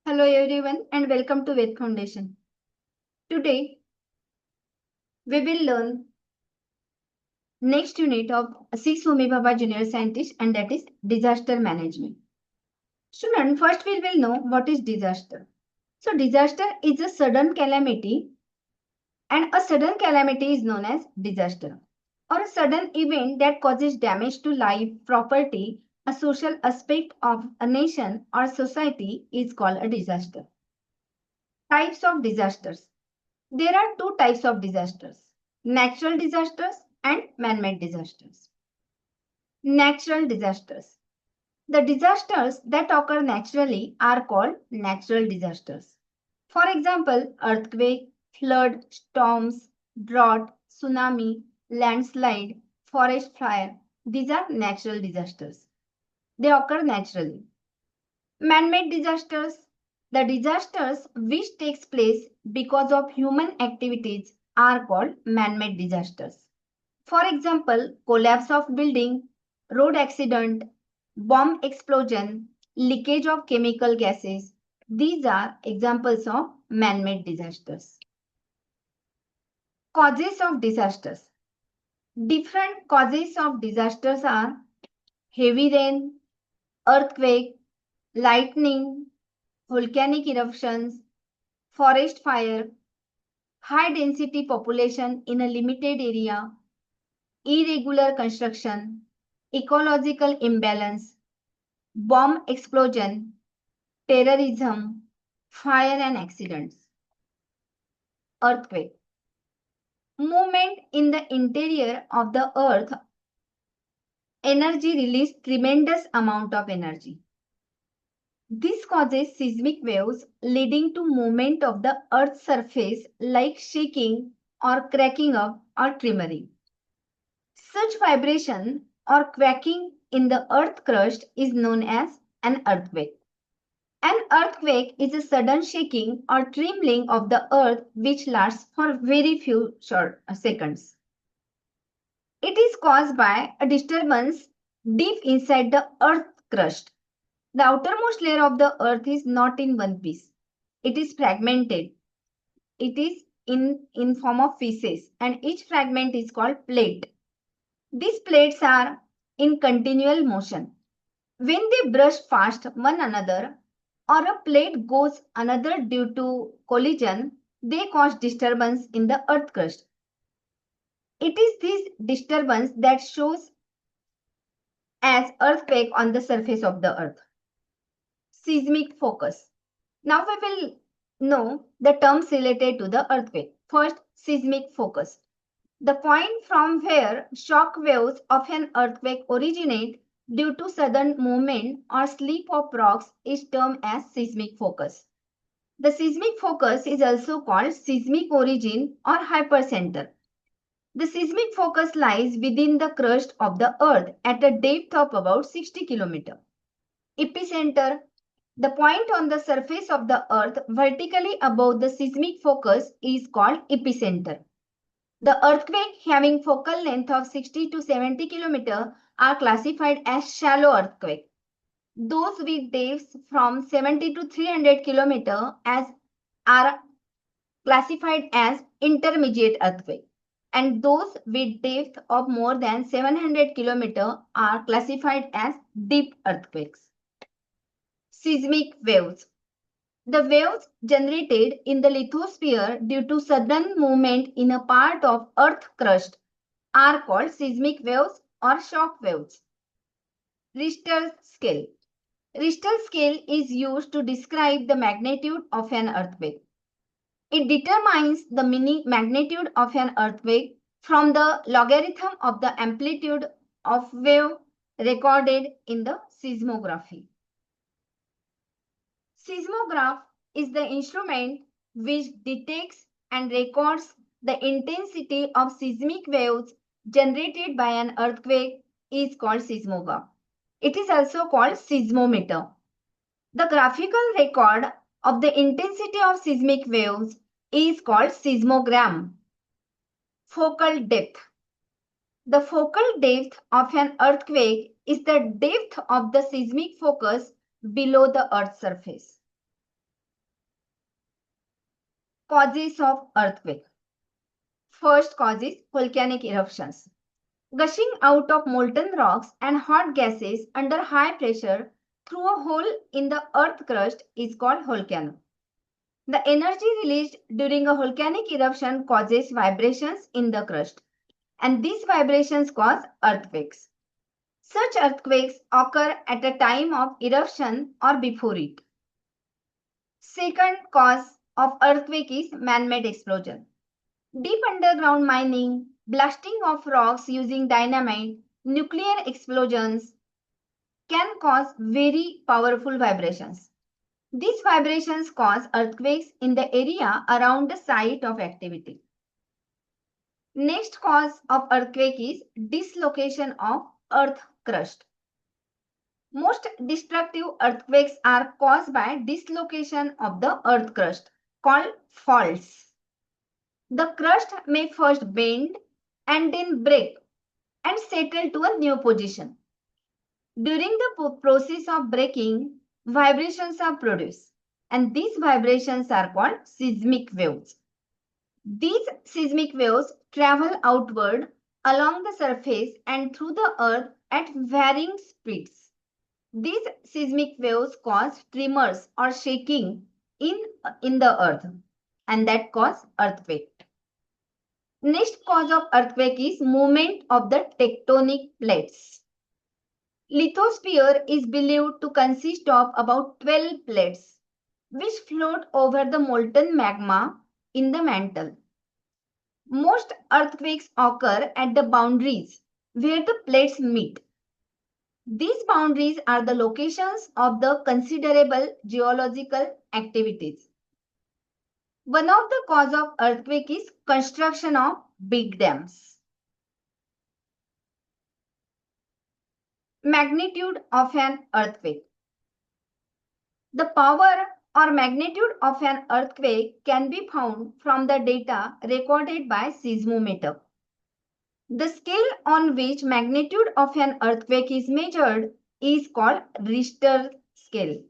Hello everyone and welcome to Ved Foundation. Today we will learn next unit of 6th Homi Bhabha Junior Scientist, and that is disaster management. Student, first we will know what is disaster. So disaster is a sudden calamity, and a sudden calamity is known as disaster, or a sudden event that causes damage to life, property, a social aspect of a nation or society is called a disaster. Types of disasters. There are two types of disasters: natural disasters and man-made disasters. Natural disasters. The disasters that occur naturally are called natural disasters. For example, earthquake, flood, storms, drought, tsunami, landslide, forest fire. These are natural disasters. They occur naturally. Man-made disasters. The disasters which takes place because of human activities are called man-made disasters. For example, collapse of building, road accident, bomb explosion, leakage of chemical gases. These are examples of man-made disasters. Causes of disasters. Different causes of disasters are heavy rain, earthquake, lightning, volcanic eruptions, forest fire, high density population in a limited area, irregular construction, ecological imbalance, bomb explosion, terrorism, fire and accidents. Earthquake. Movement in the interior of the earth, energy release tremendous amount of energy. This causes seismic waves leading to movement of the earth's surface like shaking or cracking up or tremoring. Such vibration or quaking in the earth crust is known as an earthquake. An earthquake is a sudden shaking or trembling of the earth which lasts for very few short seconds. It is caused by a disturbance deep inside the earth crust. The outermost layer of the earth is not in one piece. It is fragmented. It is in form of pieces, and each fragment is called plate. These plates are in continual motion. When they brush past one another or a plate goes another due to collision, they cause disturbance in the earth crust. It is this disturbance that shows as earthquake on the surface of the earth. Seismic focus. Now we will know the terms related to the earthquake. First, seismic focus. The point from where shock waves of an earthquake originate due to sudden movement or slip of rocks is termed as seismic focus. The seismic focus is also called seismic origin or hypercenter. The seismic focus lies within the crust of the earth at a depth of about 60 km. Epicenter. The point on the surface of the earth vertically above the seismic focus is called epicenter. The earthquake having focal length of 60 to 70 km are classified as shallow earthquake. Those with depths from 70 to 300 km are classified as intermediate earthquake, and those with depth of more than 700 km are classified as deep earthquakes. Seismic waves. The waves generated in the lithosphere due to sudden movement in a part of earth crust are called seismic waves or shock waves. Richter scale. Richter scale is used to describe the magnitude of an earthquake. It determines the magnitude of an earthquake from the logarithm of the amplitude of wave recorded in the seismography. Seismograph is the instrument which detects and records the intensity of seismic waves generated by an earthquake is called seismograph. It is also called seismometer. The graphical record of the intensity of seismic waves is called seismogram. Focal depth. The focal depth of an earthquake is the depth of the seismic focus below the earth's surface. Causes of earthquake. First cause is volcanic eruptions. Gushing out of molten rocks and hot gases under high pressure through a hole in the earth crust is called volcano. The energy released during a volcanic eruption causes vibrations in the crust, and these vibrations cause earthquakes. Such earthquakes occur at a time of eruption or before it. Second cause of earthquake is man-made explosion. Deep underground mining, blasting of rocks using dynamite, nuclear explosions can cause very powerful vibrations. These vibrations cause earthquakes in the area around the site of activity. Next cause of earthquake is dislocation of earth crust. Most destructive earthquakes are caused by dislocation of the earth crust, called faults. The crust may first bend and then break and settle to a new position. During the process of breaking, vibrations are produced, and these vibrations are called seismic waves. These seismic waves travel outward along the surface and through the earth at varying speeds. These seismic waves cause tremors or shaking in the earth, and that cause earthquake. Next cause of earthquake is movement of the tectonic plates. Lithosphere is believed to consist of about 12 plates, which float over the molten magma in the mantle. Most earthquakes occur at the boundaries where the plates meet. These boundaries are the locations of the considerable geological activities. One of the causes of earthquake is construction of big dams. Magnitude of an earthquake. The power or magnitude of an earthquake can be found from the data recorded by seismometer. The scale on which magnitude of an earthquake is measured is called Richter scale.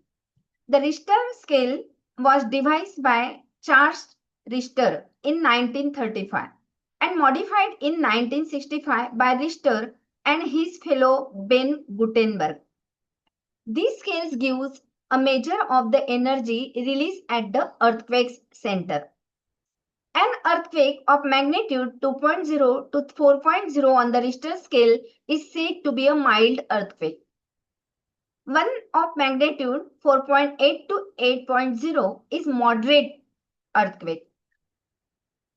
The Richter scale was devised by Charles Richter in 1935 and modified in 1965 by Richter and his fellow Ben Gutenberg. These scales gives a measure of the energy released at the earthquake's center. An earthquake of magnitude 2.0 to 4.0 on the Richter scale is said to be a mild earthquake. One of magnitude 4.8 to 8.0 is moderate earthquake.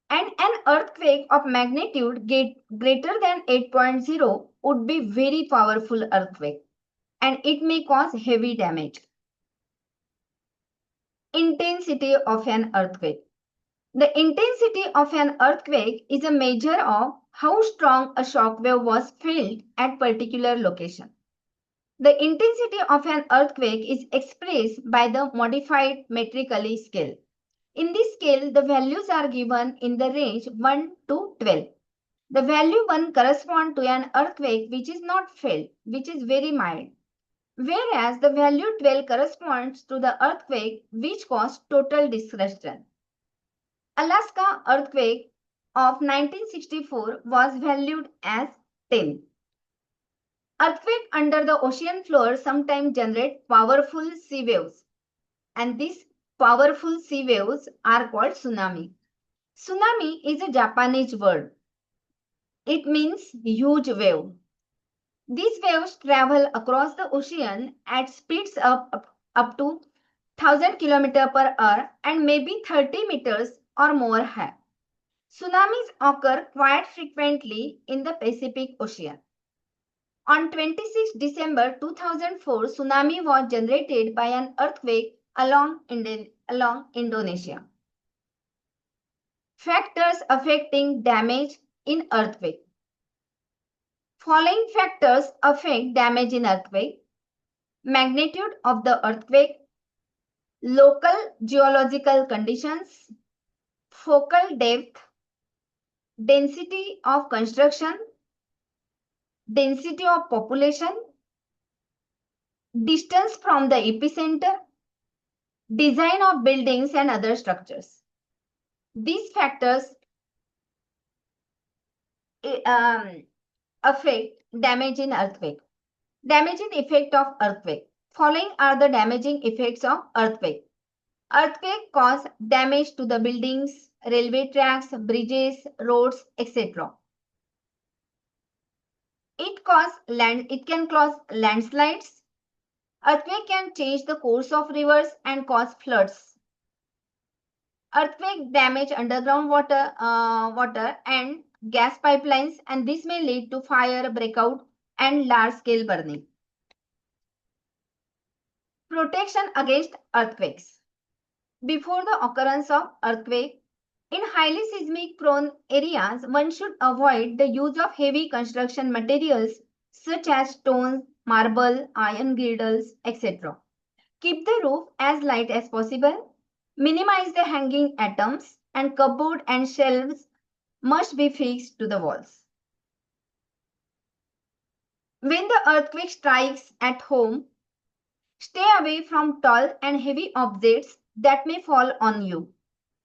And an earthquake of magnitude greater than 8.0 would be very powerful earthquake, and it may cause heavy damage. Intensity of an earthquake. The intensity of an earthquake is a measure of how strong a shock wave was felt at particular location. The intensity of an earthquake is expressed by the modified metrically scale. In this scale, the values are given in the range 1 to 12. The value 1 corresponds to an earthquake which is not felt, which is very mild, whereas the value 12 corresponds to the earthquake which caused total destruction. Alaska earthquake of 1964 was valued as 10. Earthquake under the ocean floor sometimes generate powerful sea waves, and these powerful sea waves are called tsunami. Tsunami is a Japanese word. It means huge wave. These waves travel across the ocean at speeds up to 1000 km per hour and maybe 30 meters or more high. Tsunamis occur quite frequently in the Pacific Ocean. On 26 December 2004, tsunami was generated by an earthquake along Indonesia. Factors affecting damage in earthquake. Following factors affect damage in earthquake: magnitude of the earthquake, local geological conditions, focal depth, density of construction, density of population, distance from the epicenter, design of buildings and other structures. These factors affect damage in earthquake. Damaging effect of earthquake. Following are the damaging effects of earthquake. Earthquake cause damage to the buildings, railway tracks, bridges, roads, etc. It can cause landslides. Earthquake can change the course of rivers and cause floods. Earthquake damage underground water and gas pipelines, and this may lead to fire breakout and large-scale burning. Protection against earthquakes. Before the occurrence of earthquake, in highly seismic prone areas, one should avoid the use of heavy construction materials such as stones, marble, iron girdles, etc. Keep the roof as light as possible. Minimize the hanging atoms, and cupboard and shelves must be fixed to the walls. When the earthquake strikes at home, stay away from tall and heavy objects that may fall on you.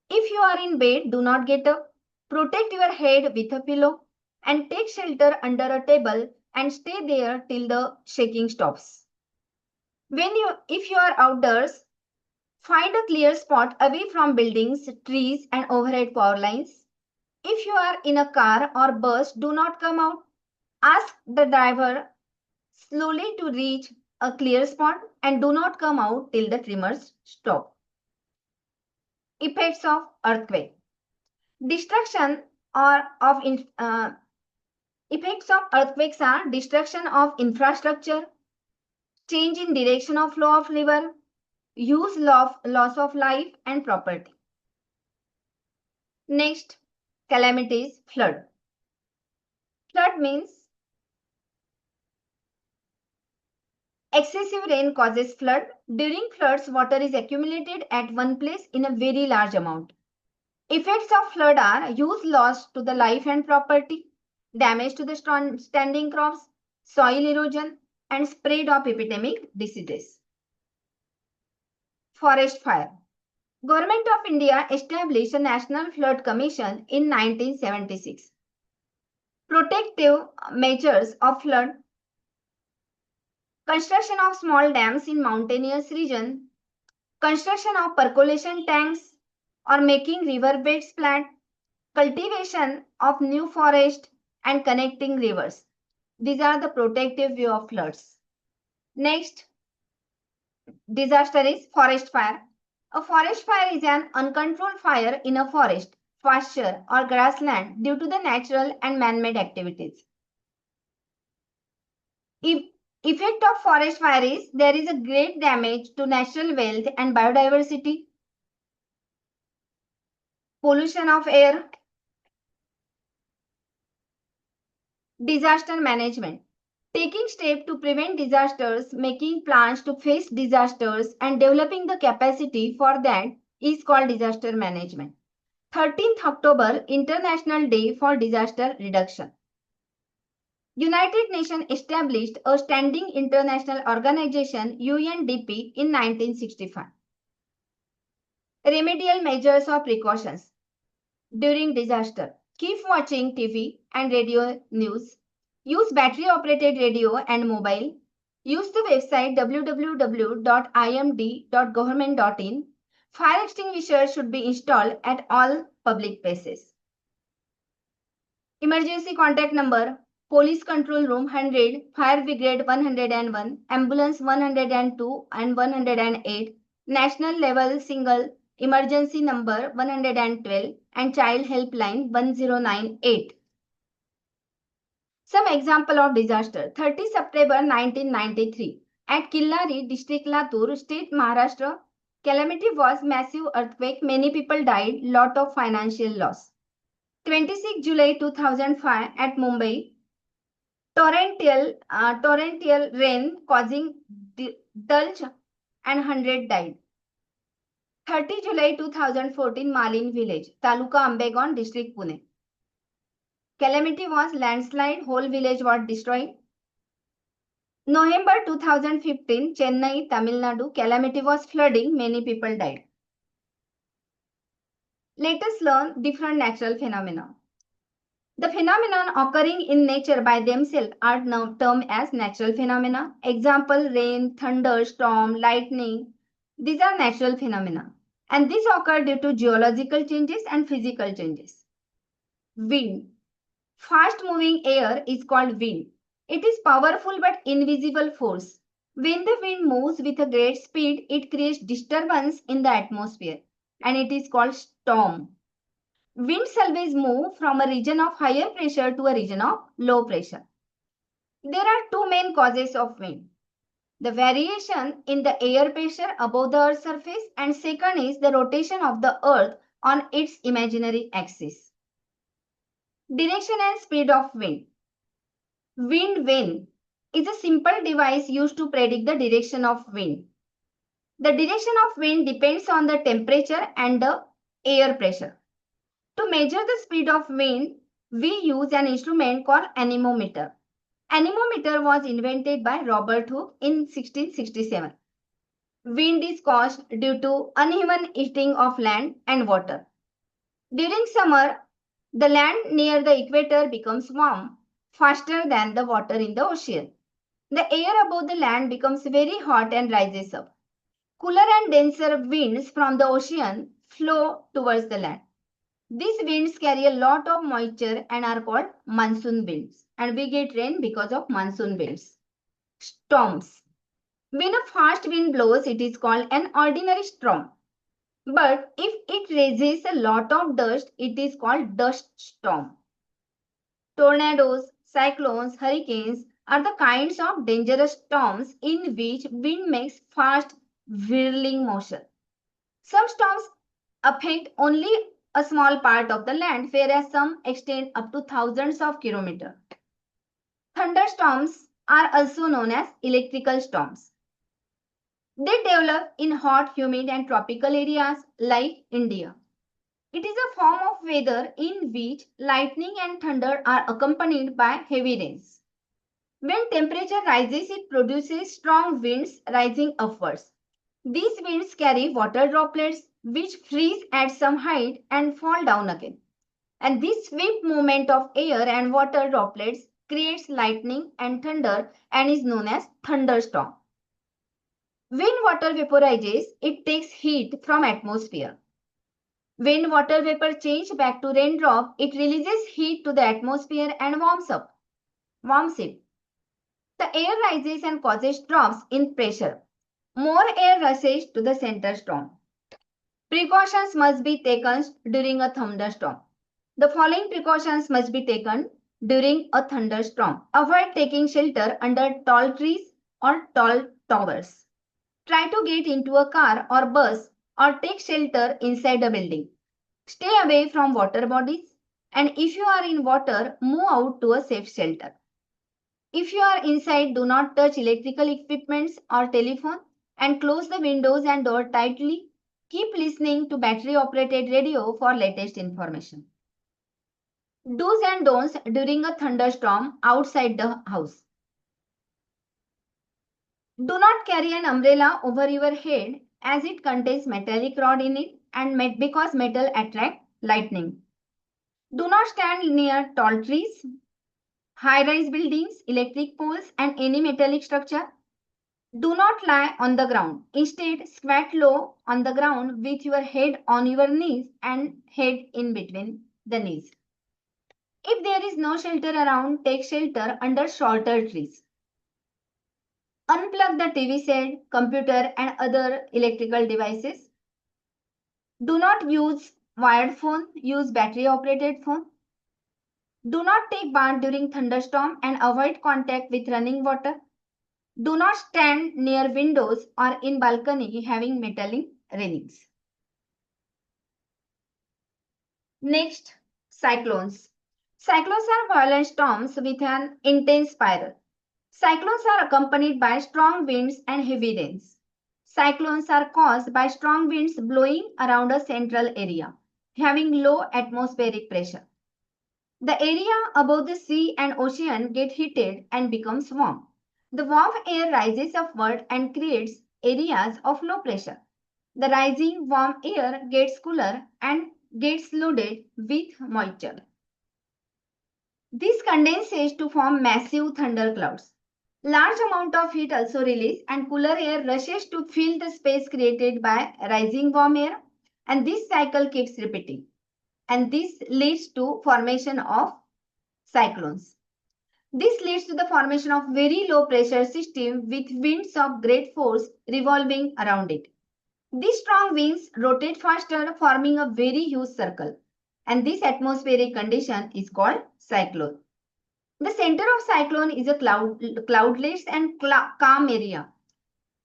If you are in bed, do not get up. Protect your head with a pillow and take shelter under a table and stay there till the shaking stops. If you are outdoors, find a clear spot away from buildings, trees, and overhead power lines. If you are in a car or bus, do not come out. Ask the driver slowly to reach a clear spot and do not come out till the tremors stop. Effects of earthquake. Destruction effects of earthquakes are destruction of infrastructure, change in direction of flow of river, loss of life and property. Next, calamities, flood. Flood means excessive rain causes flood. During floods, water is accumulated at one place in a very large amount. Effects of flood are huge loss to the life and property, damage to the standing crops, soil erosion, and spread of epidemic diseases. Forest fire. Government of India established a National Flood Commission in 1976. Protective measures of flood. Construction of small dams in mountainous region. Construction of percolation tanks or making riverbeds flat. Cultivation of new forest and connecting rivers. These are the protective view of floods. Next, disaster is forest fire. A forest fire is an uncontrolled fire in a forest, pasture or grassland due to the natural and man-made activities. Effect of forest fire is there is a great damage to natural wealth and biodiversity. Pollution of air. Disaster management. Taking steps to prevent disasters, making plans to face disasters, and developing the capacity for that is called disaster management. 13th October, International Day for Disaster Reduction. United Nations established a standing international organization, UNDP, in 1965. Remedial measures or precautions during disaster. Keep watching TV and radio news. Use battery-operated radio and mobile. Use the website www.imd.government.in. Fire extinguishers should be installed at all public places. Emergency contact number: Police Control Room 100, Fire Brigade 101, Ambulance 102 and 108, National Level Single Emergency Number 112 and Child Helpline 1098. Some example of disaster. 30 September 1993. At Killari, District Latur, State Maharashtra, calamity was massive earthquake. Many people died. Lot of financial loss. 26 July 2005 at Mumbai, torrential rain causing dulge and 100 died. 30 July 2014 Malin village, Taluka Ambegaon, District Pune. Calamity was landslide, whole village was destroyed. November 2015 Chennai, Tamil Nadu, calamity was flooding, many people died. Let us learn different natural phenomena. The phenomena occurring in nature by themselves are now termed as natural phenomena. Example, rain, thunder, storm, lightning. These are natural phenomena. And these occur due to geological changes and physical changes. Wind. Fast moving air is called wind. It is powerful but invisible force. When the wind moves with a great speed, it creates disturbance in the atmosphere and it is called storm. Winds always move from a region of higher pressure to a region of low pressure. There are two main causes of wind. The variation in the air pressure above the Earth's surface, and second is the rotation of the Earth on its imaginary axis. Direction and speed of wind. Wind vane is a simple device used to predict the direction of wind. The direction of wind depends on the temperature and the air pressure. To measure the speed of wind, we use an instrument called anemometer. Anemometer was invented by Robert Hooke in 1667. Wind is caused due to uneven heating of land and water. During summer, the land near the equator becomes warm faster than the water in the ocean. The air above the land becomes very hot and rises up. Cooler and denser winds from the ocean flow towards the land. These winds carry a lot of moisture and are called monsoon winds. And we get rain because of monsoon winds. Storms. When a fast wind blows, it is called an ordinary storm. But if it raises a lot of dust, it is called dust storm. Tornadoes, cyclones, hurricanes are the kinds of dangerous storms in which wind makes fast whirling motion. Some storms affect only a small part of the land, whereas some extend up to thousands of kilometers. Thunderstorms are also known as electrical storms. They develop in hot, humid and tropical areas like India. It is a form of weather in which lightning and thunder are accompanied by heavy rains. When temperature rises, it produces strong winds rising upwards. These winds carry water droplets which freeze at some height and fall down again. And this swift movement of air and water droplets creates lightning and thunder and is known as thunderstorm. When water vaporizes, it takes heat from atmosphere. When water vapor changes back to raindrop, it releases heat to the atmosphere and warms it. The air rises and causes drops in pressure. More air rushes to the center storm. Precautions must be taken during a thunderstorm. The following precautions must be taken during a thunderstorm. Avoid taking shelter under tall trees or tall towers. Try to get into a car or bus or take shelter inside a building. Stay away from water bodies, and if you are in water, move out to a safe shelter. If you are inside, do not touch electrical equipments or telephone and close the windows and door tightly. Keep listening to battery operated radio for latest information. Do's and don'ts during a thunderstorm outside the house. Do not carry an umbrella over your head as it contains metallic rod in it and because metal attracts lightning. Do not stand near tall trees, high-rise buildings, electric poles and any metallic structure. Do not lie on the ground. Instead, squat low on the ground with your head on your knees and head in between the knees. If there is no shelter around, take shelter under shorter trees. Unplug the TV set, computer and other electrical devices. Do not use wired phone, use battery operated phone. Do not take bath during thunderstorm and avoid contact with running water. Do not stand near windows or in balcony having metallic railings. Next, cyclones. Cyclones are violent storms with an intense spiral. Cyclones are accompanied by strong winds and heavy rains. Cyclones are caused by strong winds blowing around a central area, having low atmospheric pressure. The area above the sea and ocean get heated and becomes warm. The warm air rises upward and creates areas of low pressure. The rising warm air gets cooler and gets loaded with moisture. This condenses to form massive thunder clouds. Large amount of heat also released and cooler air rushes to fill the space created by rising warm air, and this cycle keeps repeating, and this leads to formation of cyclones. This leads to the formation of very low pressure system with winds of great force revolving around it. These strong winds rotate faster, forming a very huge circle, and this atmospheric condition is called cyclone. The center of cyclone is a cloudless and calm area.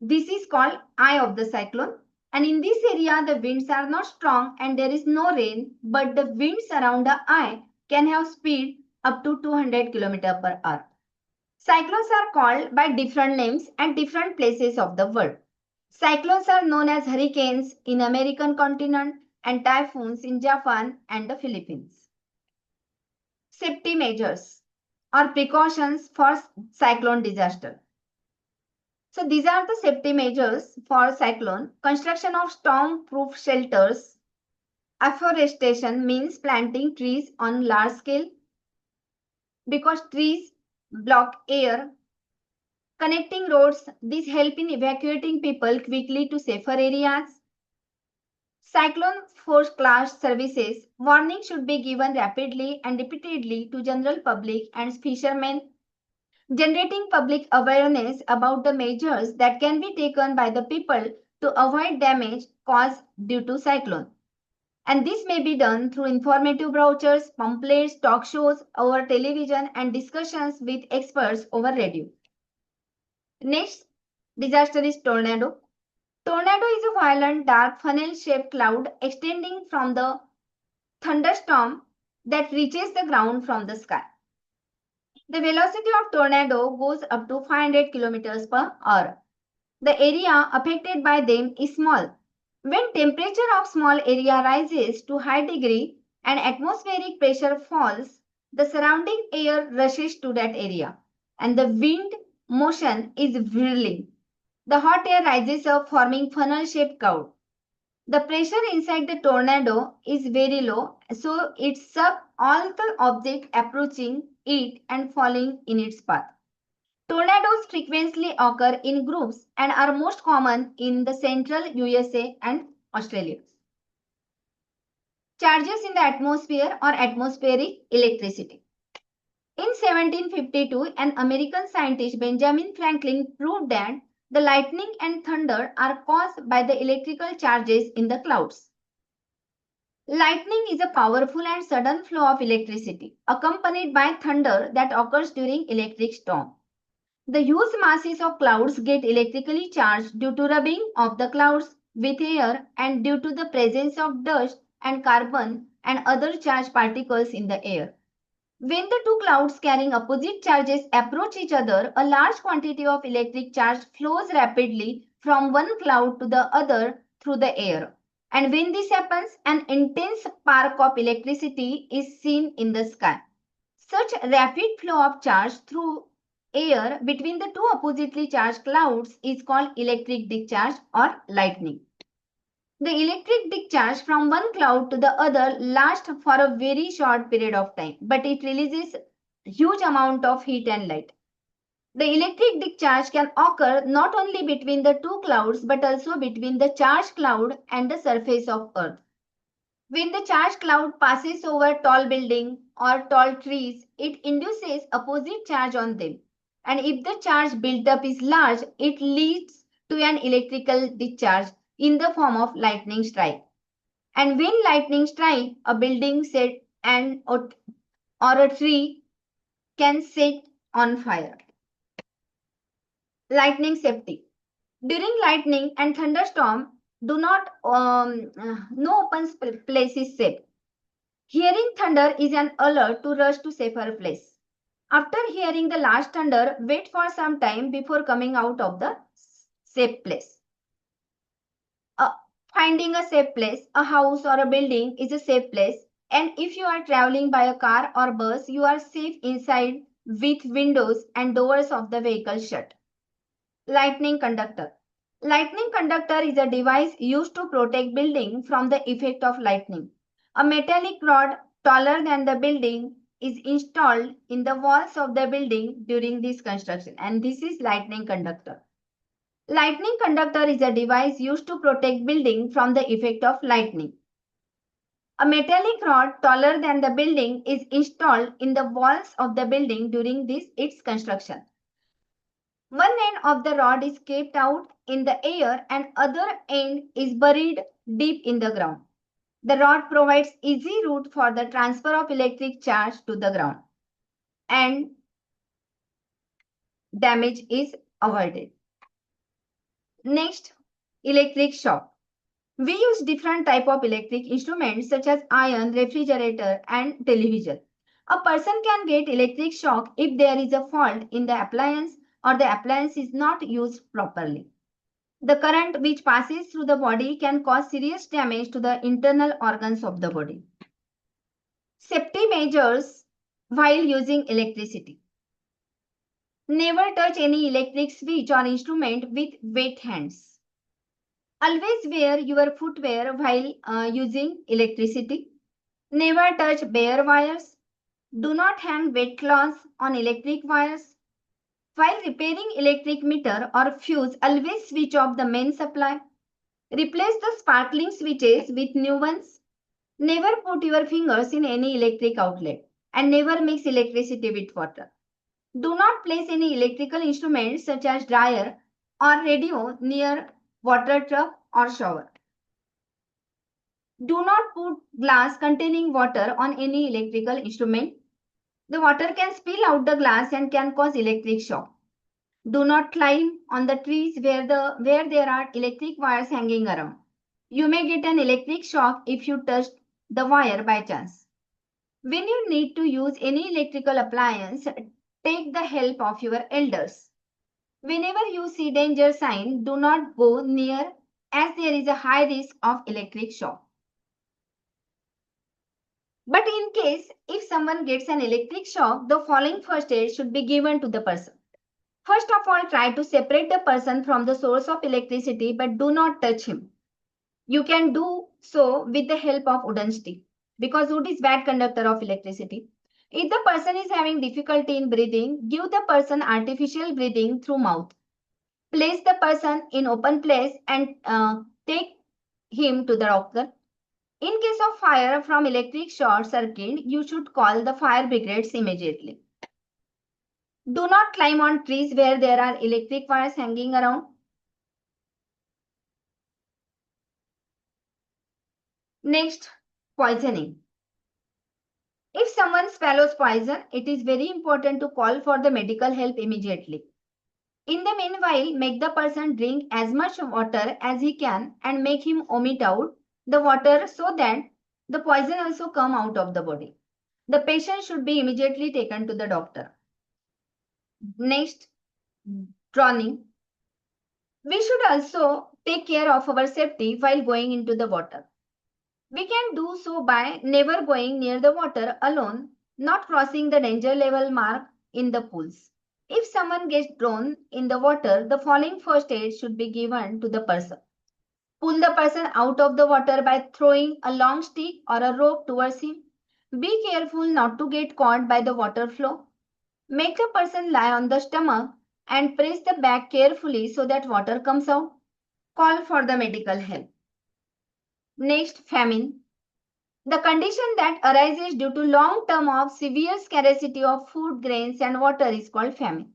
This is called eye of the cyclone, and in this area the winds are not strong and there is no rain, but the winds around the eye can have speed up to 200 km per hour. Cyclones are called by different names at different places of the world. Cyclones are known as hurricanes in American continent and typhoons in Japan and the Philippines. Safety measures or precautions for cyclone disaster. So these are the safety measures for cyclone. Construction of storm-proof shelters. Afforestation means planting trees on large scale because trees block air. Connecting roads. These help in evacuating people quickly to safer areas. Cyclone force class services. Warning should be given rapidly and repeatedly to general public and fishermen. Generating public awareness about the measures that can be taken by the people to avoid damage caused due to cyclone. And this may be done through informative brochures, pamphlets, talk shows over television and discussions with experts over radio. Next disaster is tornado. Tornado is a violent dark funnel-shaped cloud extending from the thunderstorm that reaches the ground from the sky. The velocity of tornado goes up to 500 km per hour. The area affected by them is small. When temperature of small area rises to high degree and atmospheric pressure falls, the surrounding air rushes to that area and the wind motion is whirling. The hot air rises up forming funnel-shaped cloud. The pressure inside the tornado is very low, so it sucks all the objects approaching it and falling in its path. Tornadoes frequently occur in groups and are most common in the central USA and Australia. Charges in the atmosphere or atmospheric electricity. In 1752, an American scientist Benjamin Franklin proved that the lightning and thunder are caused by the electrical charges in the clouds. Lightning is a powerful and sudden flow of electricity accompanied by thunder that occurs during electric storm. The huge masses of clouds get electrically charged due to rubbing of the clouds with air and due to the presence of dust and carbon and other charged particles in the air. When the two clouds carrying opposite charges approach each other, a large quantity of electric charge flows rapidly from one cloud to the other through the air. And when this happens, an intense spark of electricity is seen in the sky. Such rapid flow of charge through air between the two oppositely charged clouds is called electric discharge or lightning. The electric discharge from one cloud to the other lasts for a very short period of time, but it releases huge amount of heat and light. The electric discharge can occur not only between the two clouds but also between the charged cloud and the surface of Earth. When the charged cloud passes over tall building or tall trees, it induces opposite charge on them. And if the charge built up is large, it leads to an electrical discharge in the form of lightning strike. And when lightning strike, a building set and or a tree can set on fire. Lightning safety. During lightning and thunderstorm, do not no open place is safe. Hearing thunder is an alert to rush to safer place. After hearing the last thunder, wait for some time before coming out of the safe place. Finding a safe place, a house or a building is a safe place, and if you are traveling by a car or bus, you are safe inside with windows and doors of the vehicle shut. Lightning conductor. Lightning conductor is a device used to protect building from the effect of lightning. A metallic rod taller than the building is installed in the walls of the building during this construction, and this is lightning conductor. Lightning conductor is a device used to protect building from the effect of lightning. A metallic rod taller than the building is installed in the walls of the building during its construction. One end of the rod is kept out in the air and other end is buried deep in the ground. The rod provides easy route for the transfer of electric charge to the ground and damage is avoided. Next, electric shock. We use different type of electric instruments such as iron, refrigerator and television. A person can get electric shock if there is a fault in the appliance or the appliance is not used properly. The current which passes through the body can cause serious damage to the internal organs of the body. Safety measures while using electricity. Never touch any electric switch or instrument with wet hands. Always wear your footwear while using electricity. Never touch bare wires. Do not hang wet cloths on electric wires. While repairing electric meter or fuse, always switch off the main supply. Replace the sparkling switches with new ones. Never put your fingers in any electric outlet and never mix electricity with water. Do not place any electrical instruments such as dryer or radio near water tub or shower. Do not put glass containing water on any electrical instrument. The water can spill out the glass and can cause electric shock. Do not climb on the trees where there are electric wires hanging around. You may get an electric shock if you touch the wire by chance. When you need to use any electrical appliance, take the help of your elders. Whenever you see danger sign, do not go near as there is a high risk of electric shock. But in case if someone gets an electric shock, the following first aid should be given to the person. First of all, try to separate the person from the source of electricity, but do not touch him. You can do so with the help of wooden stick because wood is bad conductor of electricity. If the person is having difficulty in breathing, give the person artificial breathing through mouth. Place the person in open place and take him to the doctor. In case of fire from electric short circuit, you should call the fire brigades immediately. Do not climb on trees where there are electric wires hanging around. Next, poisoning. If someone swallows poison, it is very important to call for the medical help immediately. In the meanwhile, make the person drink as much water as he can and make him vomit out the water so that the poison also come out of the body. The patient should be immediately taken to the doctor. Next, drowning. We should also take care of our safety while going into the water. We can do so by never going near the water alone, not crossing the danger level mark in the pools. If someone gets drowned in the water, the following first aid should be given to the person. Pull the person out of the water by throwing a long stick or a rope towards him. Be careful not to get caught by the water flow. Make the person lie on the stomach and press the back carefully so that water comes out. Call for the medical help. Next, famine. The condition that arises due to long term of severe scarcity of food, grains and water is called famine.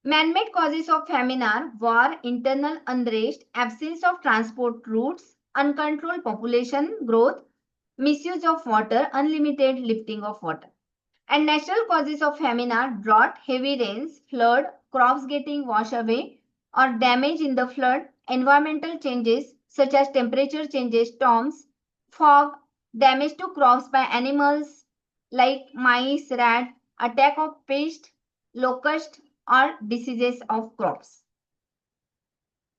Man-made causes of famine are war, internal unrest, absence of transport routes, uncontrolled population growth, misuse of water, unlimited lifting of water. And natural causes of famine are drought, heavy rains, flood, crops getting washed away or damage in the flood, environmental changes such as temperature changes, storms, fog, damage to crops by animals like mice, rat, attack of pest, locust or diseases of crops.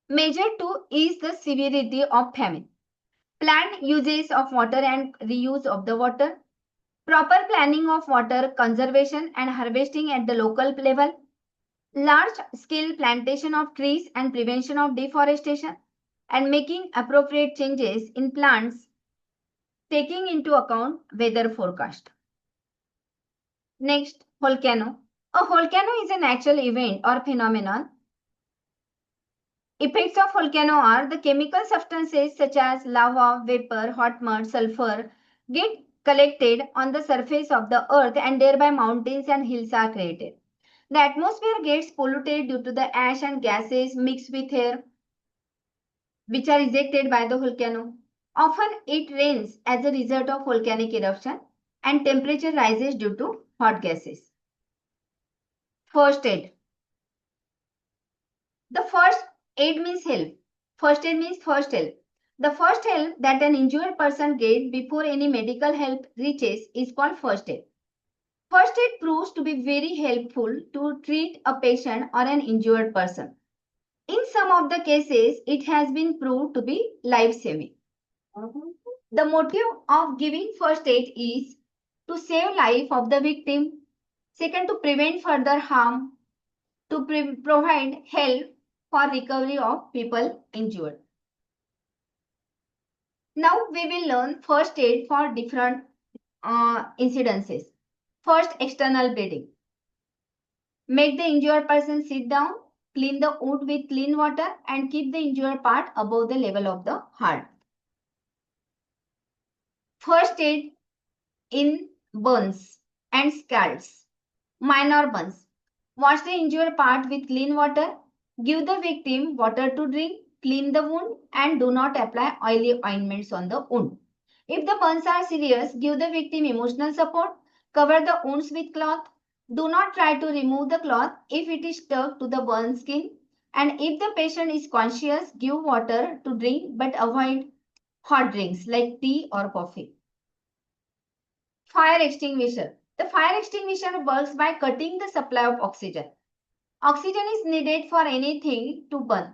Measure to ease the severity of famine. Planned uses of water and reuse of the water. Proper planning of water conservation and harvesting at the local level. Large-scale plantation of trees and prevention of deforestation. And making appropriate changes in plants taking into account weather forecast. Next, volcano. A volcano is a natural event or phenomenon. Effects of volcano are the chemical substances such as lava, vapor, hot mud, sulfur get collected on the surface of the earth and thereby mountains and hills are created. The atmosphere gets polluted due to the ash and gases mixed with air which are ejected by the volcano. Often it rains as a result of volcanic eruption and temperature rises due to hot gases. First aid. The first aid means help. First aid means first help. The first help that an injured person gets before any medical help reaches is called first aid. First aid proves to be very helpful to treat a patient or an injured person. In some of the cases, it has been proved to be life-saving. The motive of giving first aid is to save life of the victim. Second, to prevent further harm. To provide help for recovery of people injured. Now we will learn first aid for different incidences. First, external bleeding. Make the injured person sit down, clean the wound with clean water and keep the injured part above the level of the heart. First aid in burns and scalds. Minor burns. Wash the injured part with clean water. Give the victim water to drink. Clean the wound and do not apply oily ointments on the wound. If the burns are serious, give the victim emotional support. Cover the wounds with cloth. Do not try to remove the cloth if it is stuck to the burned skin. And if the patient is conscious, give water to drink but avoid hot drinks like tea or coffee. Fire extinguisher. The fire extinguisher works by cutting the supply of oxygen. Oxygen is needed for anything to burn.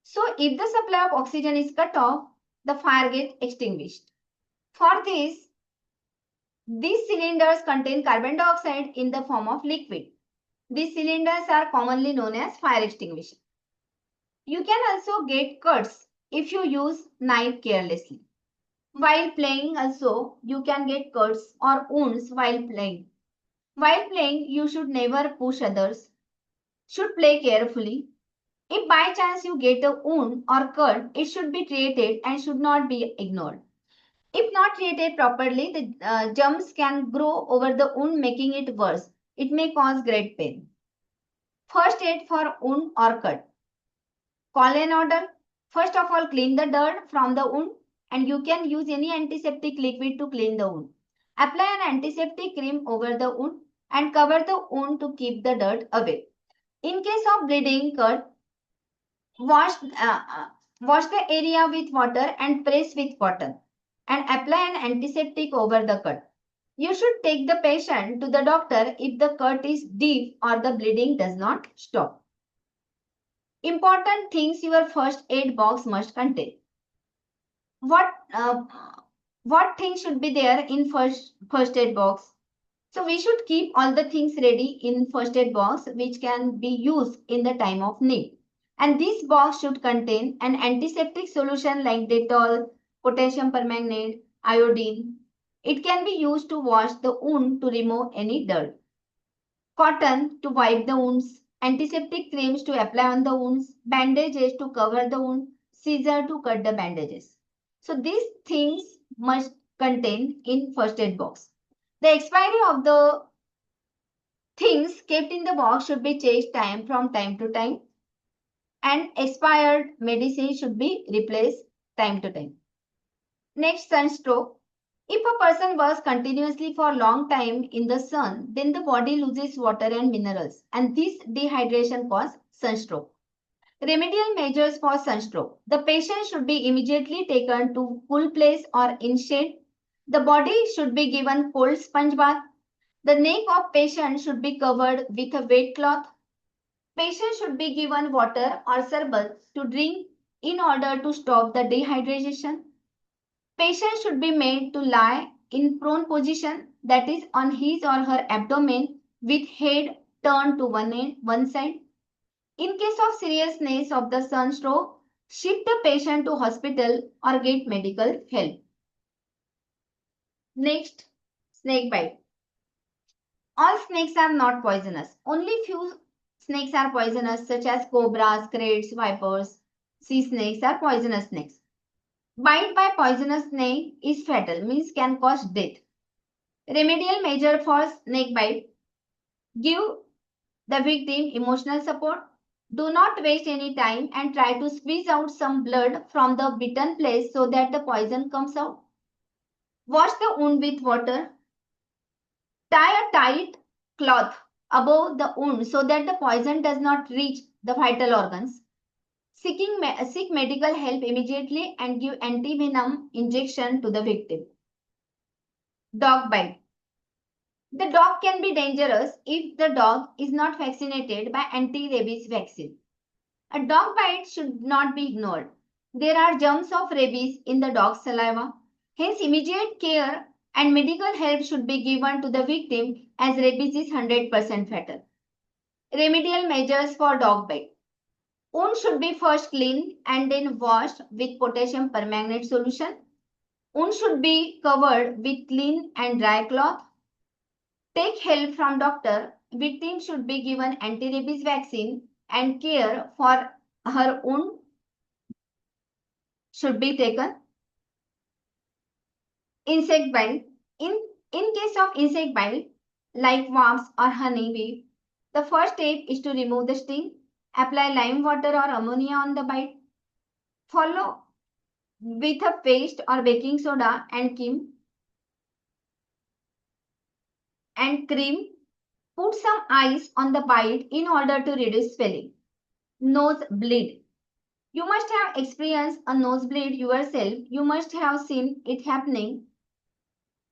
So if the supply of oxygen is cut off, the fire gets extinguished. For this, these cylinders contain carbon dioxide in the form of liquid. These cylinders are commonly known as fire extinguisher. You can also get cuts if you use knife carelessly. While playing also, you can get cuts or wounds while playing. While playing, you should never push others. Should play carefully. If by chance you get a wound or cut, it should be treated and should not be ignored. If not treated properly, the germs can grow over the wound, making it worse. It may cause great pain. First aid for wound or cut. Call an order. First of all, clean the dirt from the wound and you can use any antiseptic liquid to clean the wound. Apply an antiseptic cream over the wound and cover the wound to keep the dirt away. In case of bleeding cut, wash the area with water and press with cotton and apply an antiseptic over the cut. You should take the patient to the doctor if the cut is deep or the bleeding does not stop. Important things your first aid box must contain. What things should be there in first aid box? So we should keep all the things ready in first aid box which can be used in the time of need. And this box should contain an antiseptic solution like Dettol, potassium permanganate, iodine. It can be used to wash the wound to remove any dirt. Cotton to wipe the wounds, antiseptic creams to apply on the wounds, bandages to cover the wound, scissor to cut the bandages. So these things must contain in first aid box. The expiry of the things kept in the box should be changed from time to time and expired medicine should be replaced time to time. Next, sunstroke. If a person works continuously for a long time in the sun, then the body loses water and minerals and this dehydration causes sunstroke. Remedial measures for sunstroke. The patient should be immediately taken to cool place or in shade. The body should be given cold sponge bath. The neck of patient should be covered with a wet cloth. Patient should be given water or sherbet to drink in order to stop the dehydration. Patient should be made to lie in prone position, that is on his or her abdomen with head turned to one side. In case of seriousness of the sunstroke, shift the patient to hospital or get medical help. Next, snake bite. All snakes are not poisonous. Only few snakes are poisonous, such as cobras, krates, vipers. Sea snakes are poisonous snakes. Bite by poisonous snake is fatal, means can cause death. Remedial measure for snake bite. Give the victim emotional support. Do not waste any time and try to squeeze out some blood from the bitten place so that the poison comes out. Wash the wound with water. Tie a tight cloth above the wound so that the poison does not reach the vital organs. Seek medical help immediately and give antivenom injection to the victim. Dog bite. The dog can be dangerous if the dog is not vaccinated by anti-rabies vaccine. A dog bite should not be ignored. There are germs of rabies in the dog's saliva. Hence, immediate care and medical help should be given to the victim as rabies is 100% fatal. Remedial measures for dog bite. Wound should be first cleaned and then washed with potassium permanganate solution. Wound should be covered with clean and dry cloth. Take help from doctor. Victim should be given anti-rabies vaccine and care for her wound should be taken. Insect bite. In case of insect bite, like wasps or honeybee, the first step is to remove the sting. Apply lime water or ammonia on the bite. Follow with a paste or baking soda and cream. Put some ice on the bite in order to reduce swelling. Nose bleed. You must have experienced a nosebleed yourself. You must have seen it happening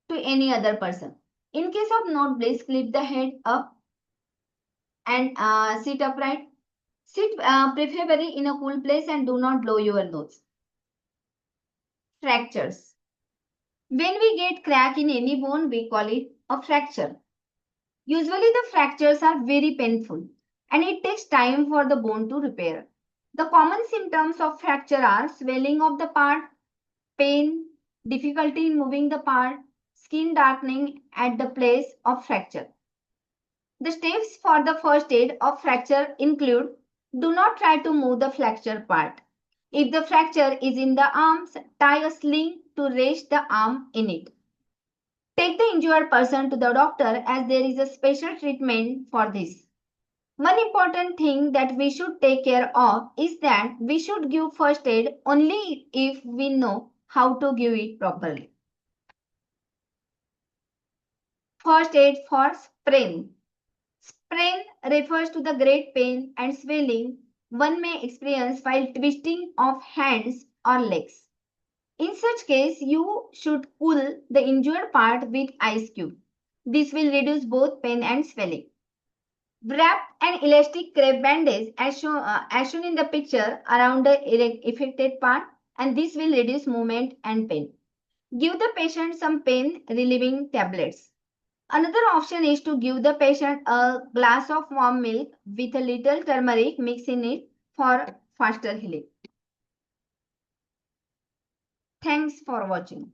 to any other person. In case of nosebleed, lift the head up and sit upright. Sit preferably in a cool place and do not blow your nose. Fractures. When we get crack in any bone, we call it a fracture. Usually the fractures are very painful and it takes time for the bone to repair. The common symptoms of fracture are swelling of the part, pain, difficulty in moving the part, skin darkening at the place of fracture. The steps for the first aid of fracture include: do not try to move the fracture part. If the fracture is in the arms, tie a sling to rest the arm in it. Take the injured person to the doctor as there is a special treatment for this. One important thing that we should take care of is that we should give first aid only if we know how to give it properly. First aid for sprain. Sprain refers to the great pain and swelling one may experience while twisting of hands or legs. In such case, you should cool the injured part with ice cube. This will reduce both pain and swelling. Wrap an elastic crepe bandage as shown in the picture around the affected part, and this will reduce movement and pain. Give the patient some pain relieving tablets. Another option is to give the patient a glass of warm milk with a little turmeric mix in it for faster healing. Thanks for watching.